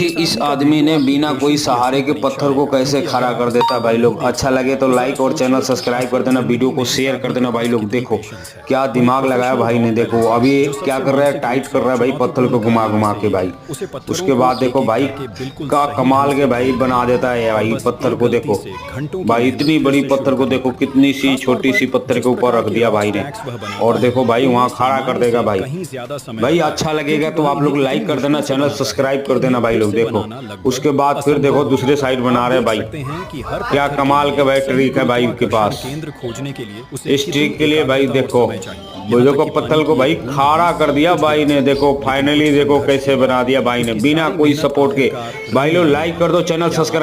कि इस आदमी ने बिना कोई सहारे के पत्थर को कैसे खड़ा कर देता है भाई लोग। अच्छा लगे तो लाइक और चैनल सब्सक्राइब कर देना, वीडियो को शेयर कर देना भाई लोग। देखो क्या दिमाग लगाया भाई ने। देखो अभी क्या कर रहा है, टाइट कर रहा है भाई पत्थर को घुमा घुमा के भाई। उसके बाद देखो भाई का कमाल के भाई बना देता है भाई पत्थर को। देखो भाई इतनी बड़ी पत्थर को देखो कितनी सी छोटी सी पत्थर के ऊपर रख दिया भाई ने। और देखो भाई वहाँ खड़ा कर देगा भाई। भाई अच्छा लगेगा तो आप लोग लाइक कर देना, चैनल सब्सक्राइब कर देना भाई लोग। देखो उसके बाद फिर देखो दूसरे साइड बना रहे हैं भाई। क्या कमाल का भाई ट्रिक है भाई के पास। इस ट्रिक के लिए भाई देखो बुझो को पत्थर को भाई खड़ा कर दिया भाई ने। देखो फाइनली देखो कैसे बना दिया भाई ने बिना कोई सपोर्ट के। भाई लोग लाइक कर दो, चैनल सब्सक्राइब